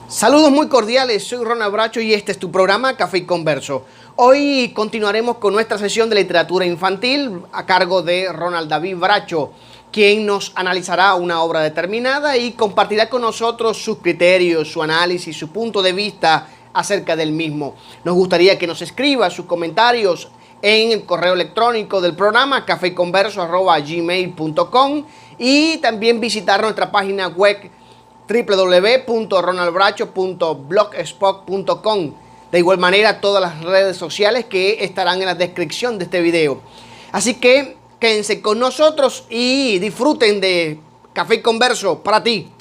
Saludos muy cordiales, soy Ronald Bracho y este es tu programa Café y Converso. Hoy continuaremos con nuestra sesión de literatura infantil a cargo de Ronald David Bracho, quien nos analizará una obra determinada y compartirá con nosotros sus criterios, su análisis, su punto de vista acerca del mismo. Nos gustaría que nos escriba sus comentarios en el correo electrónico del programa cafeyconverso@gmail.com y también visitar nuestra página web www.ronaldbracho.blogspot.com. De igual manera todas las redes sociales que estarán en la descripción de este video. Así que quédense con nosotros y disfruten de Café y Converso para ti.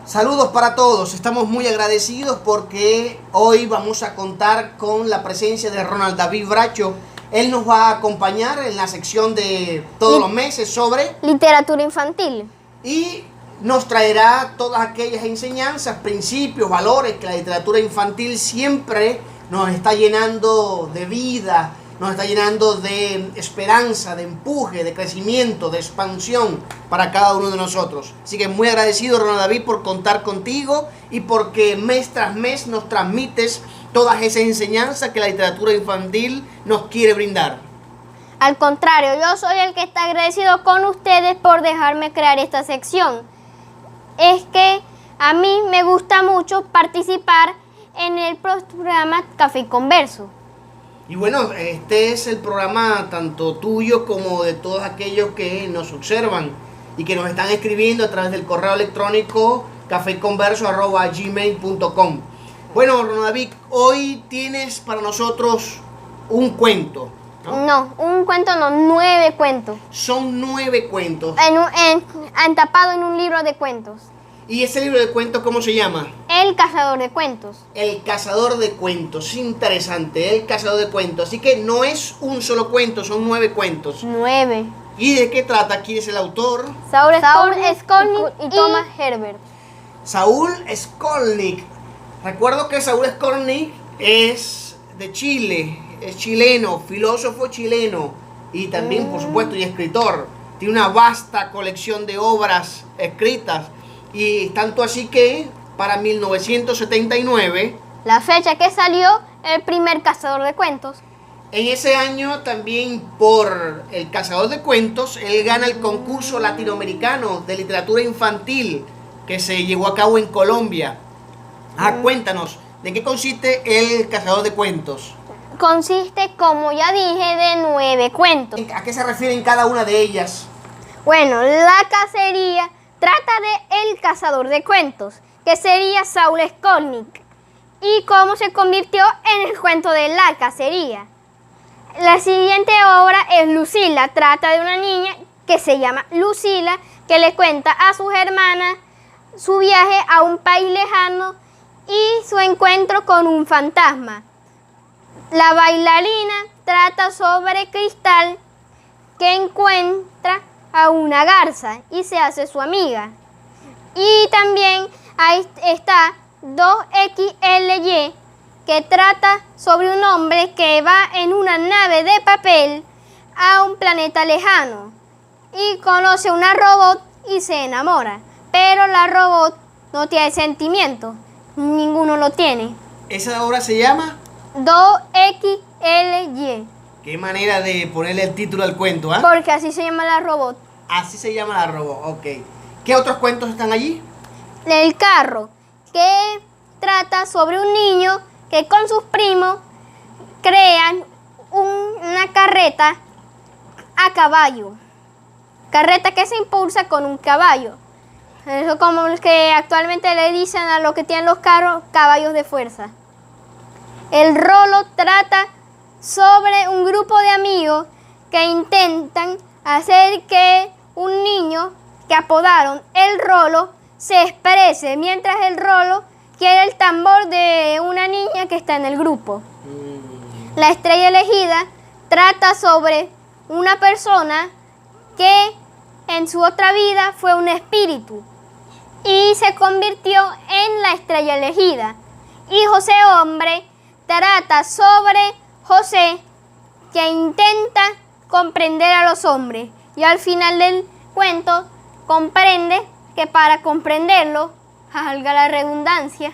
Saludos para todos, estamos muy agradecidos porque hoy vamos a contar con la presencia de Ronald David Bracho. Él nos va a acompañar en la sección de todos los meses sobre literatura infantil. Y nos traerá todas aquellas enseñanzas, principios, valores que la literatura infantil siempre nos está llenando de vida, nos está llenando de esperanza, de empuje, de crecimiento, de expansión para cada uno de nosotros. Así que muy agradecido, Ronald David, por contar contigo y porque mes tras mes nos transmites todas esas enseñanzas que la literatura infantil nos quiere brindar. Al contrario, yo soy el que está agradecido con ustedes por dejarme crear esta sección. Es que a mí me gusta mucho participar en el programa Café y Converso. Y bueno, este es el programa tanto tuyo como de todos aquellos que nos observan y que nos están escribiendo a través del correo electrónico cafeyconverso@gmail.com. Bueno, Ronald David, hoy tienes para nosotros un cuento. No, un cuento no, 9 cuentos. Son 9 cuentos. Entapado en un libro de cuentos. ¿Y ese libro de cuentos cómo se llama? El cazador de cuentos. El cazador de cuentos, interesante, el cazador de cuentos. Así que no es un solo cuento, son 9 cuentos. 9. ¿Y de qué trata? ¿Quién es el autor? Saúl Skolnick y Thomas Herbert. Saúl Skolnick. Recuerdo que Saúl Skolnick es de Chile. Es chileno, filósofo chileno y también, por supuesto, y escritor. Tiene una vasta colección de obras escritas y tanto así que para 1979, la fecha que salió el primer cazador de cuentos, en ese año también por El cazador de cuentos, él gana el concurso latinoamericano de literatura infantil que se llevó a cabo en Colombia. Cuéntanos, ¿de qué consiste El cazador de cuentos? Consiste, como ya dije, de 9 cuentos. ¿A qué se refieren cada una de ellas? Bueno, la cacería trata de El cazador de cuentos, que sería Saúl Skolnick, y cómo se convirtió en el cuento de la cacería. La siguiente obra es Lucila, trata de una niña que se llama Lucila, que le cuenta a sus hermanas su viaje a un país lejano y su encuentro con un fantasma. La bailarina trata sobre Cristal, que encuentra a una garza y se hace su amiga. Y también ahí está 2XLY, que trata sobre un hombre que va en una nave de papel a un planeta lejano y conoce una robot y se enamora. Pero la robot no tiene sentimientos, ninguno lo tiene. ¿Esa obra se llama? 2XLY. Qué manera de ponerle el título al cuento, ¿ah? Porque así se llama la robot. Así se llama la robot, ok. ¿Qué otros cuentos están allí? El carro, que trata sobre un niño que con sus primos crean una carreta a caballo. Carreta que se impulsa con un caballo. Eso como los que actualmente le dicen a los que tienen los carros, caballos de fuerza. El rolo trata sobre un grupo de amigos que intentan hacer que un niño que apodaron el Rolo se exprese, mientras el Rolo quiere el tambor de una niña que está en el grupo. La estrella elegida trata sobre una persona que en su otra vida fue un espíritu y se convirtió en la estrella elegida. Y José Hombre trata sobre José, que intenta comprender a los hombres y al final del cuento comprende que para comprenderlo, valga la redundancia,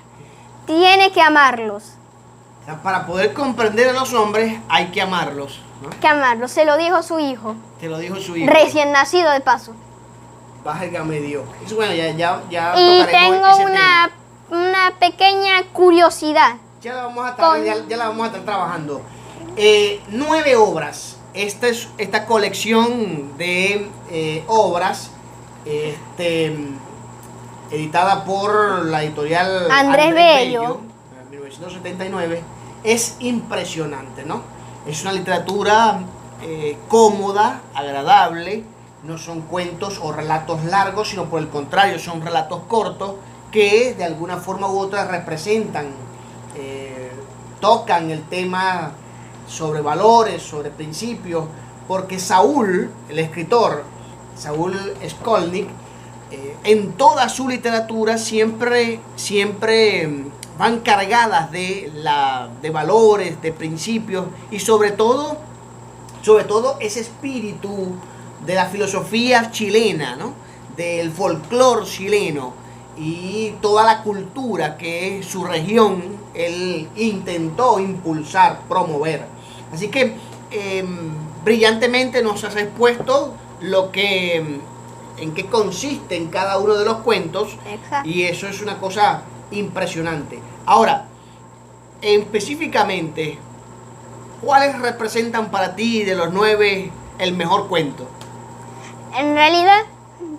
tiene que amarlos. O sea, para poder comprender a los hombres hay que amarlos, ¿no? Que amarlos, se lo dijo su hijo. Te lo dijo su hijo. Recién nacido de paso. Válgame Dios. Eso, bueno, ya Y tocaremos tengo ese tema. una pequeña curiosidad. Ya la vamos a Con- ya la vamos a estar trabajando. 9 obras. Esta colección de obras, editada por la editorial Andrés Bello, en 1979, es impresionante, ¿no? Es una literatura cómoda, agradable. No son cuentos o relatos largos, sino por el contrario, son relatos cortos que de alguna forma u otra representan, tocan el tema sobre valores, sobre principios, porque Saúl, el escritor, Saúl Skolnick, en toda su literatura siempre van cargadas de valores, de principios y sobre todo ese espíritu de la filosofía chilena, ¿no? Del folclore chileno y toda la cultura que su región él intentó impulsar, promover. Así que brillantemente nos has expuesto en qué consiste en cada uno de los cuentos. Exacto. Y eso es una cosa impresionante. Ahora, específicamente, ¿cuáles representan para ti de los 9 el mejor cuento? En realidad,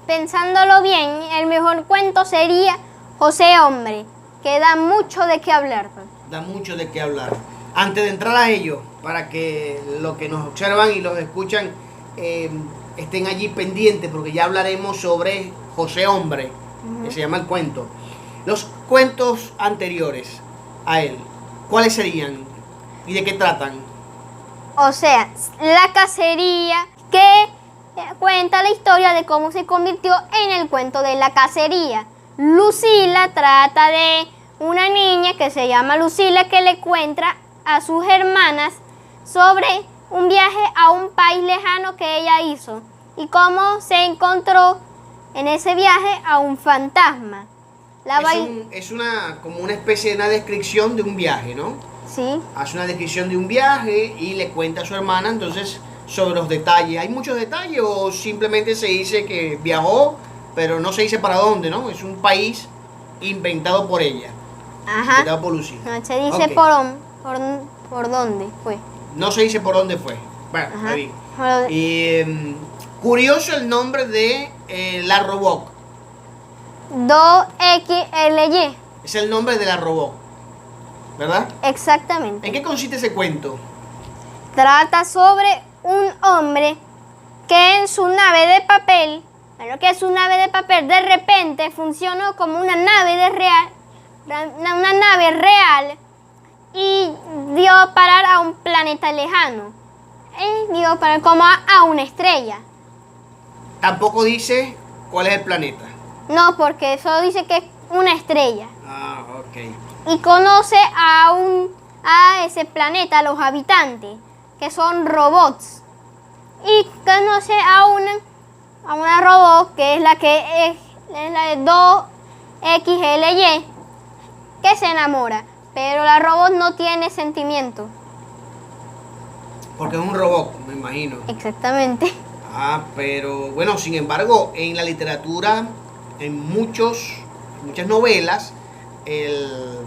pensándolo bien, el mejor cuento sería José Hombre, que da mucho de qué hablar. Da mucho de qué hablar. Antes de entrar a ello, para que los que nos observan y los escuchan estén allí pendientes, porque ya hablaremos sobre José Hombre, que se llama el cuento. Los cuentos anteriores a él, ¿cuáles serían? ¿Y de qué tratan? O sea, La Cacería, que cuenta la historia de cómo se convirtió en el cuento de la cacería. Lucila trata de una niña que se llama Lucila que le cuenta a sus hermanas sobre un viaje a un país lejano que ella hizo y cómo se encontró en ese viaje a un fantasma. Es como una especie de una descripción de un viaje, ¿no? Sí. Hace una descripción de un viaje y le cuenta a su hermana entonces sobre los detalles. ¿Hay muchos detalles o simplemente se dice que viajó, pero no se dice para dónde, ¿no? Es un país inventado por ella. Ajá. Inventado por Lucila. No se dice Ok. por dónde fue. No se dice por dónde fue. Bueno, Ajá. está bien. Y, curioso el nombre de la Roboc. 2XLY. Es el nombre de la Roboc, ¿verdad? Exactamente. ¿En qué consiste ese cuento? Trata sobre un hombre que en su nave de papel, de repente funcionó como una nave real y dio parar a un planeta lejano. Dio parar como a una estrella. Tampoco dice cuál es el planeta. No, porque solo dice que es una estrella. Ah, ok. Y conoce a ese planeta, a los habitantes, que son robots. Y conoce a una robot que es la de 2XLY, que se enamora. Pero la robot no tiene sentimiento. Porque es un robot, me imagino. Exactamente. Ah, pero bueno, sin embargo, en la literatura, en muchas novelas, el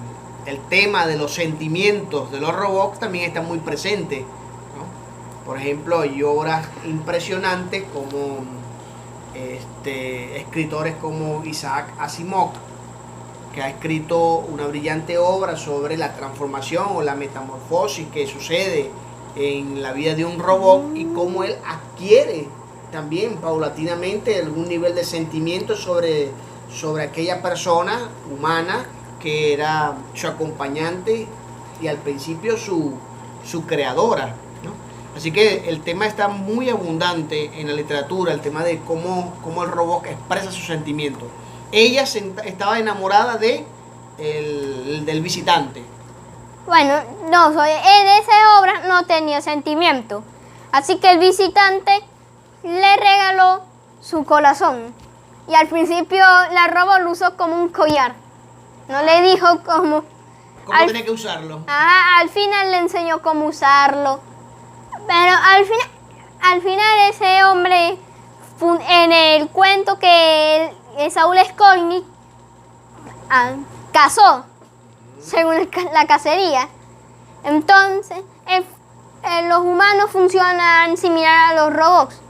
tema de los sentimientos de los robots también está muy presente, ¿no? Por ejemplo, hay obras impresionantes como escritores como Isaac Asimov, que ha escrito una brillante obra sobre la transformación o la metamorfosis que sucede en la vida de un robot y cómo él adquiere también paulatinamente algún nivel de sentimiento sobre aquella persona humana que era su acompañante y al principio su creadora, ¿no? Así que el tema está muy abundante en la literatura, el tema de cómo el robot expresa sus sentimientos. Ella estaba enamorada del visitante. Bueno, no, en esa obra no tenía sentimiento. Así que el visitante le regaló su corazón. Y al principio la robot lo usó como un collar. No le dijo ¿Cómo tenía que usarlo? Ajá, al final le enseñó cómo usarlo. Pero al final ese hombre, en el cuento que Saúl Skolnick cazó, según la cacería. Entonces, los humanos funcionan similar a los robots.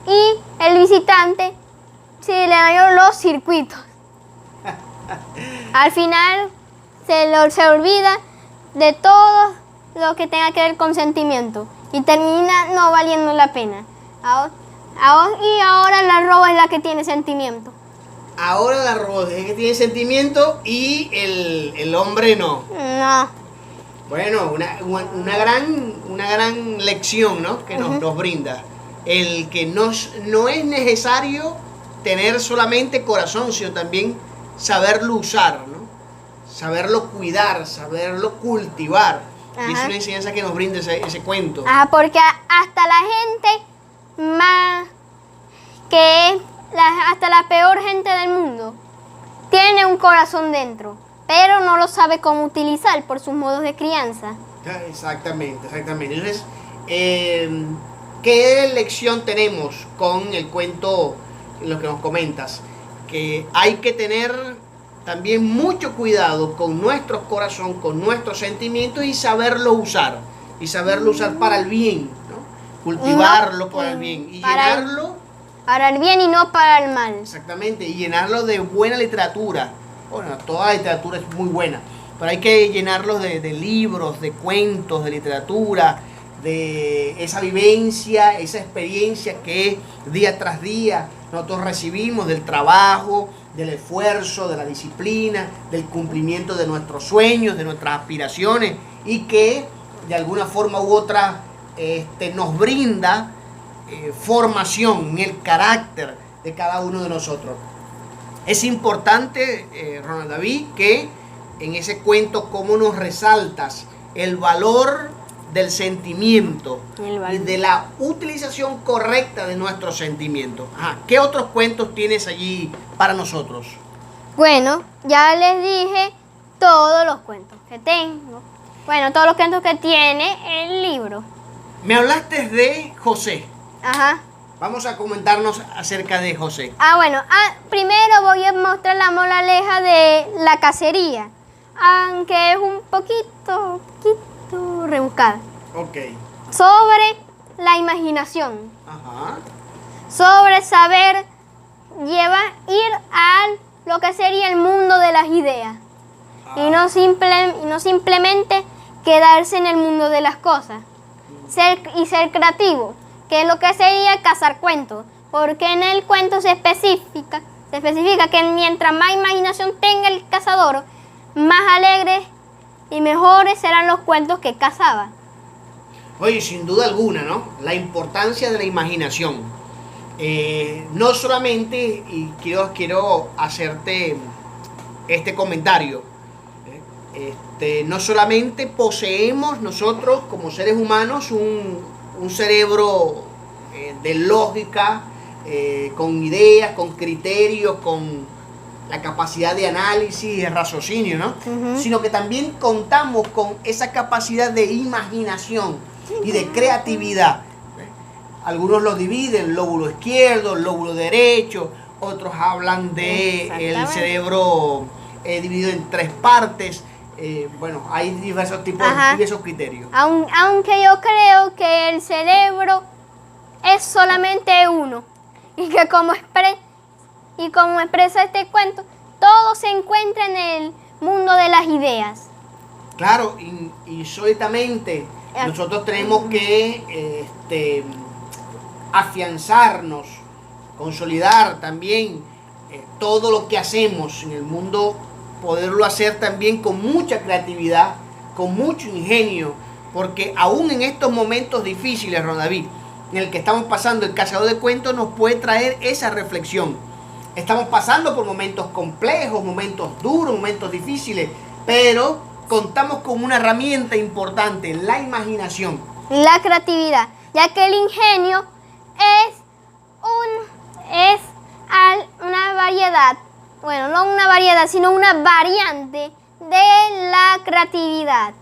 Y el visitante sí le dañó los circuitos. Al final se olvida de todo lo que tenga que ver con sentimiento y termina no valiendo la pena. Y ahora la robot es la que tiene sentimiento. Ahora la robot es que tiene sentimiento y el hombre no. No. Bueno, una gran lección, ¿no? Que nos brinda. El que no es necesario tener solamente corazón, sino también saberlo usar, ¿no? Saberlo cuidar, saberlo cultivar. Y es una enseñanza que nos brinda ese cuento. Porque hasta la gente más hasta la peor gente del mundo tiene un corazón dentro, pero no lo sabe cómo utilizar por sus modos de crianza. Exactamente. Entonces, ¿qué lección tenemos con el cuento, lo que nos comentas? Que hay que tener también mucho cuidado con nuestro corazón, con nuestros sentimientos y saberlo usar. Y saberlo usar para el bien, ¿no? Cultivarlo para el bien. Y llenarlo... Para el bien y no para el mal. Exactamente, y llenarlo de buena literatura. Bueno, toda la literatura es muy buena, pero hay que llenarlos de libros, de cuentos, de literatura, de esa vivencia, esa experiencia que día tras día nosotros recibimos del trabajo, del esfuerzo, de la disciplina, del cumplimiento de nuestros sueños, de nuestras aspiraciones, y que de alguna forma u otra nos brinda formación en el carácter de cada uno de nosotros. Es importante, Ronald David, que en ese cuento cómo nos resaltas el valor del sentimiento y de la utilización correcta de nuestros sentimientos. ¿Qué otros cuentos tienes allí para nosotros? Bueno, ya les dije todos los cuentos que tengo. Bueno, todos los cuentos que tiene el libro. Me hablaste de José. Ajá. Vamos a comentarnos acerca de José. Bueno, primero voy a mostrar la moraleja de la cacería, aunque es un poquito rebuscada. Ok. Sobre la imaginación. Ajá. Sobre saber ir a lo que sería el mundo de las ideas. Y no simplemente quedarse en el mundo de las cosas. Ser creativo, que es lo que sería cazar cuentos. Porque en el cuento se especifica que mientras más imaginación tenga el cazador, más alegres y mejores serán los cuentos que cazaba. Oye, sin duda alguna, ¿no? La importancia de la imaginación. No solamente, y quiero hacerte este comentario, no solamente poseemos nosotros como seres humanos un cerebro de lógica, con ideas, con criterios, con la capacidad de análisis y de raciocinio, ¿no? Sino que también contamos con esa capacidad de imaginación y de creatividad. Algunos lo dividen, lóbulo izquierdo, lóbulo derecho, otros hablan de el cerebro dividido en 3 partes. Bueno, hay diversos tipos, diversos criterios. Aunque yo creo que el cerebro es solamente uno y que como expresa este cuento, todo se encuentra en el mundo de las ideas. Claro, insólitamente nosotros tenemos que afianzarnos, consolidar también todo lo que hacemos en el mundo, poderlo hacer también con mucha creatividad, con mucho ingenio, porque aún en estos momentos difíciles, Ron David, en el que estamos pasando, el cazador de cuentos nos puede traer esa reflexión. Estamos pasando por momentos complejos, momentos duros, momentos difíciles, pero contamos con una herramienta importante, la imaginación. La creatividad, ya que el ingenio es una variedad, bueno, no una variedad, sino una variante de la creatividad.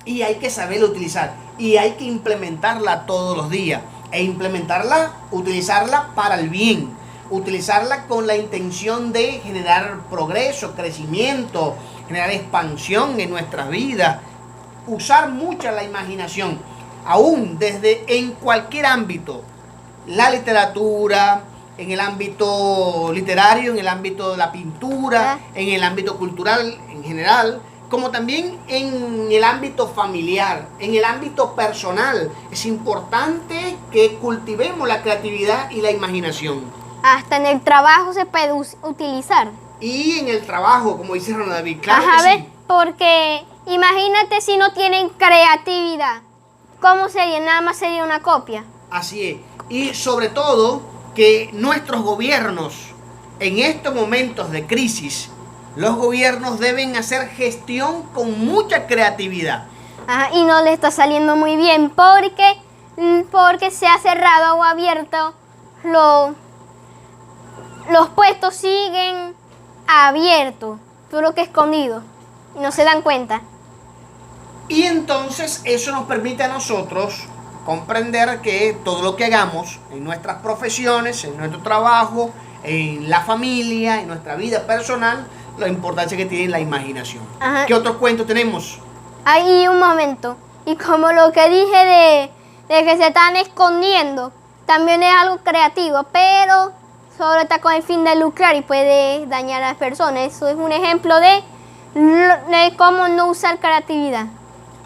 Y hay que saberla utilizar. Y hay que implementarla todos los días. E implementarla, utilizarla para el bien. Utilizarla con la intención de generar progreso, crecimiento, generar expansión en nuestras vidas. Usar mucha la imaginación. Aún desde en cualquier ámbito. La literatura, en el ámbito literario, en el ámbito de la pintura, en el ámbito cultural en general, como también en el ámbito familiar, en el ámbito personal. Es importante que cultivemos la creatividad y la imaginación. Hasta en el trabajo se puede utilizar. Y en el trabajo, como dice Ronald David, claro Ajá, que ¿ves? sí. Porque imagínate si no tienen creatividad. ¿Cómo sería? Nada más sería una copia. Así es. Y sobre todo que nuestros gobiernos, en estos momentos de crisis, los gobiernos deben hacer gestión con mucha creatividad. Ajá, y no le está saliendo muy bien porque se ha cerrado o abierto. Los puestos siguen abiertos, solo que escondidos, y no se dan cuenta. Y entonces eso nos permite a nosotros comprender que todo lo que hagamos en nuestras profesiones, en nuestro trabajo, en la familia, en nuestra vida personal, la importancia que tiene la imaginación. Ajá. ¿Qué otros cuentos tenemos? Ahí un momento. Y como lo que dije de que se están escondiendo, también es algo creativo, pero solo está con el fin de lucrar y puede dañar a las personas. Eso es un ejemplo de cómo no usar creatividad.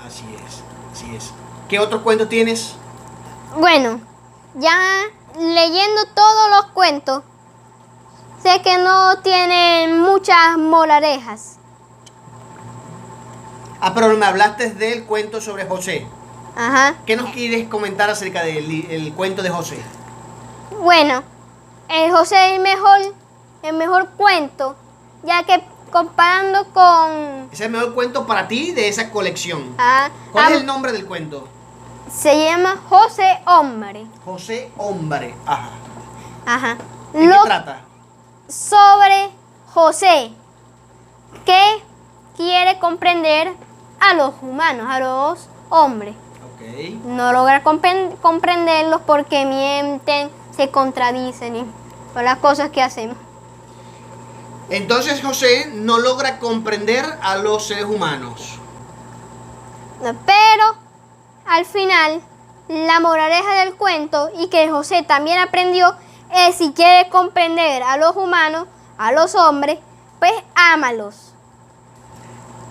Así es, así es. ¿Qué otros cuentos tienes? Bueno, ya leyendo todos los cuentos, sé que no tienen muchas moralejas. Pero me hablaste del cuento sobre José. Ajá. ¿Qué nos quieres comentar acerca del cuento de José? Bueno, José es el mejor cuento, ya que comparando con... Es el mejor cuento para ti de esa colección. ¿Cuál es el nombre del cuento? Se llama José Hombre. José Hombre. Ajá. Ajá. ¿De qué trata? Sobre José, que quiere comprender a los humanos, a los hombres. Okay. No logra comprenderlos porque mienten, se contradicen y por las cosas que hacemos. Entonces José no logra comprender a los seres humanos. Pero al final, la moraleja del cuento y que José también aprendió es si quiere comprender a los humanos, a los hombres, pues ámalos.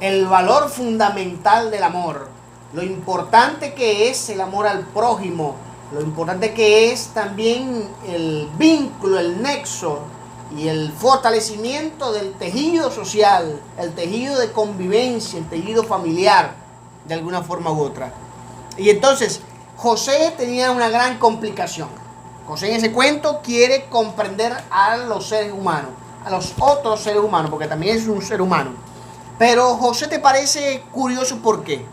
El valor fundamental del amor, lo importante que es el amor al prójimo, lo importante que es también el vínculo, el nexo y el fortalecimiento del tejido social, el tejido de convivencia, el tejido familiar, de alguna forma u otra. Y entonces, José tenía una gran complicación. José en ese cuento quiere comprender a los seres humanos, a los otros seres humanos, porque también es un ser humano. Pero José, ¿te parece curioso por qué?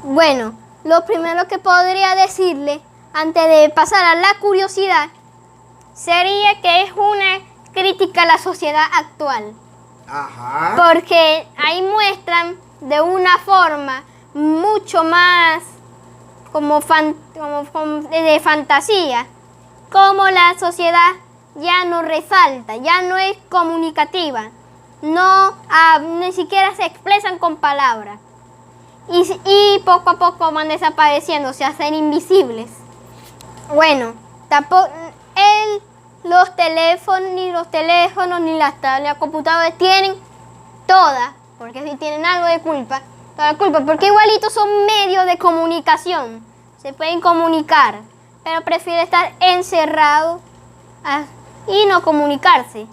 Bueno, lo primero que podría decirle, antes de pasar a la curiosidad, sería que es una crítica a la sociedad actual. Ajá. Porque ahí muestran de una forma mucho más como de fantasía, como la sociedad ya no resalta, ya no es comunicativa, ni siquiera se expresan con palabras. Y poco a poco van desapareciendo, se hacen invisibles. Bueno, tampoco los teléfonos, ni las computadoras tienen todas, porque si tienen algo de culpa, toda la culpa, porque igualitos son medios de comunicación, se pueden comunicar, pero prefieren estar encerrados y no comunicarse.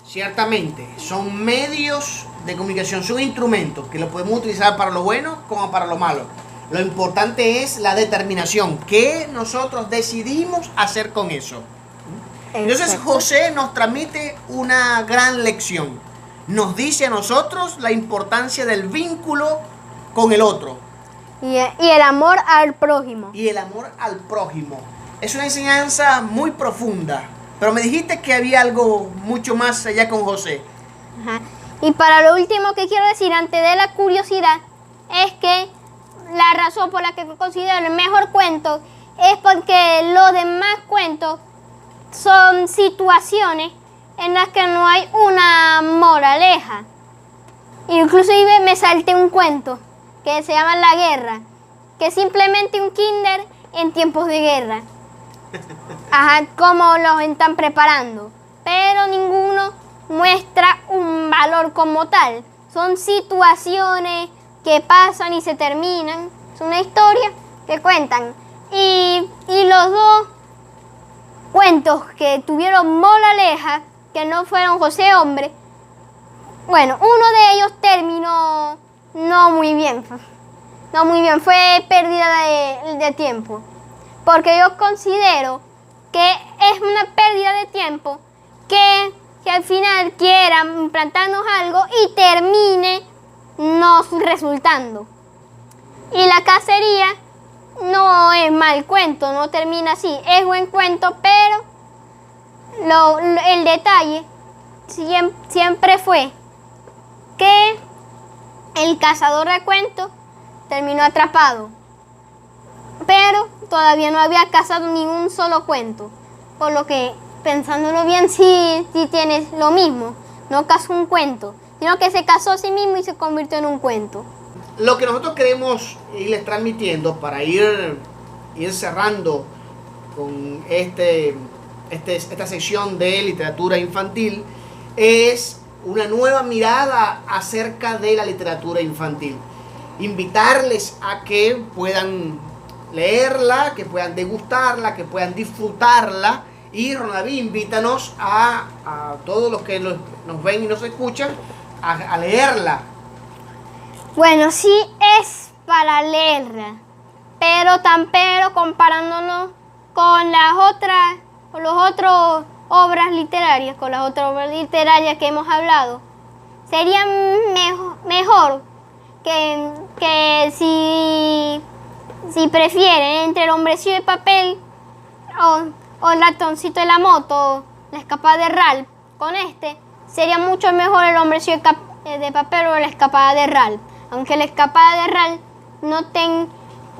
Ciertamente, son medios de comunicación, son instrumentos que los podemos utilizar para lo bueno como para lo malo. Lo importante es la determinación, que nosotros decidimos hacer con eso. Entonces José nos transmite una gran lección. Nos dice a nosotros la importancia del vínculo con el otro. Y el amor al prójimo. Y el amor al prójimo. Es una enseñanza muy profunda. Pero me dijiste que había algo mucho más allá con José. Ajá. Y para lo último que quiero decir antes de la curiosidad es que la razón por la que considero el mejor cuento es porque los demás cuentos son situaciones en las que no hay una moraleja. Inclusive me salté un cuento que se llama La Guerra, que es simplemente un kinder en tiempos de guerra. Ajá, cómo los están preparando. Pero ninguno muestra un valor como tal. Son situaciones que pasan y se terminan. Es una historia que cuentan. Y los dos cuentos que tuvieron moraleja, que no fueron José Hombre, bueno, uno de ellos terminó no muy bien. No muy bien, fue pérdida de tiempo. Porque yo considero que es una pérdida de tiempo que al final quieran implantarnos algo y termine nos resultando. Y la cacería no es mal cuento, no termina así. Es buen cuento, pero el detalle siempre fue que el cazador de cuentos terminó atrapado. Pero todavía no había cazado ni un solo cuento. Por lo que, pensándolo bien, sí tienes lo mismo. No cazó un cuento, sino que se cazó a sí mismo y se convirtió en un cuento. Lo que nosotros queremos irles transmitiendo para ir cerrando con esta sección de literatura infantil es una nueva mirada acerca de la literatura infantil. Invitarles a que puedan leerla, que puedan degustarla, que puedan disfrutarla. Y Ronaví, invítanos a todos los que nos ven y nos escuchan a leerla. Bueno, sí es para leerla, pero comparándolo con las otras obras literarias que hemos hablado, sería mejor que si prefieren entre El Hombrecillo de Papel o El Ratoncito de la Moto, La Escapada de Ralph, sería mucho mejor El Hombrecillo de Papel o La Escapada de Ralph. Aunque La Escapada de Ralph no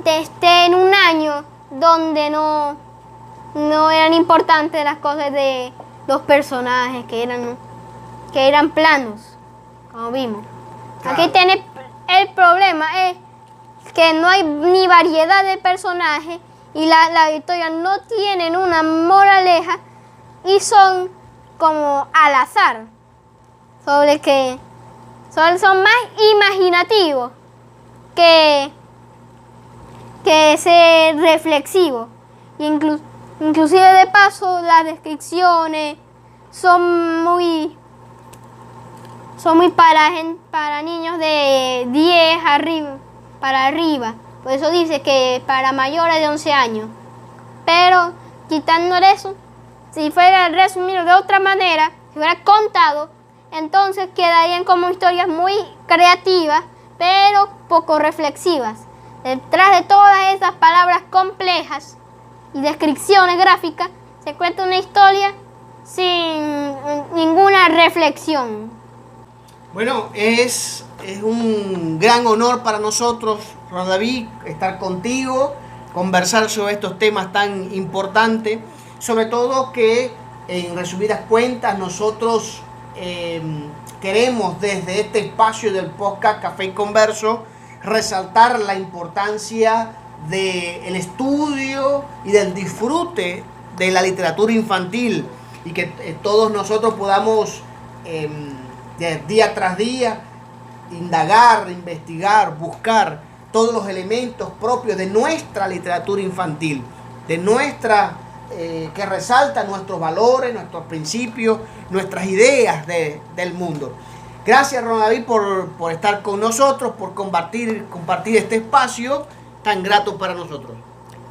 esté en un año donde no eran importantes las cosas de los personajes, que eran planos, como vimos. Claro. Aquí tiene el problema es que no hay ni variedad de personajes y la historia no tienen una moraleja y son como al azar, son más imaginativos que ser reflexivos. Inclusive de paso las descripciones son muy para niños de 10 para arriba. Por eso dice que para mayores de 11 años. Pero quitando eso, si fuera resumido de otra manera, si fuera contado, entonces quedarían como historias muy creativas, pero poco reflexivas. Detrás de todas esas palabras complejas y descripciones gráficas, se cuenta una historia sin ninguna reflexión. Bueno, es un gran honor para nosotros, Rodaví, estar contigo, conversar sobre estos temas tan importantes, sobre todo que en resumidas cuentas nosotros queremos desde este espacio del podcast Café y Converso resaltar la importancia del estudio y del disfrute de la literatura infantil y que todos nosotros podamos día tras día indagar, investigar, buscar todos los elementos propios de nuestra literatura infantil, de nuestra que resalta nuestros valores, nuestros principios, nuestras ideas del mundo. Gracias, Ronaví, por estar con nosotros, por compartir este espacio tan grato para nosotros.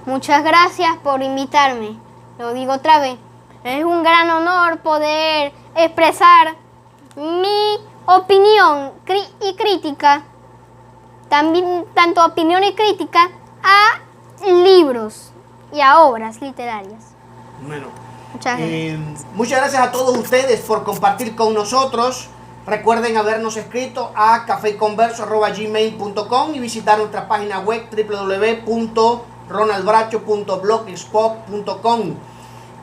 Muchas gracias por invitarme. Lo digo otra vez. Es un gran honor poder expresar mi opinión y crítica, también tanto opinión y crítica a libros y a obras literarias. Bueno, muchas gracias a todos ustedes por compartir con nosotros. Recuerden habernos escrito a cafeconverso@gmail.com y visitar nuestra página web www.ronaldbracho.blogspot.com.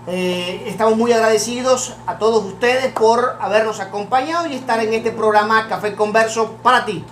Estamos muy agradecidos a todos ustedes por habernos acompañado y estar en este programa Café Converso para ti.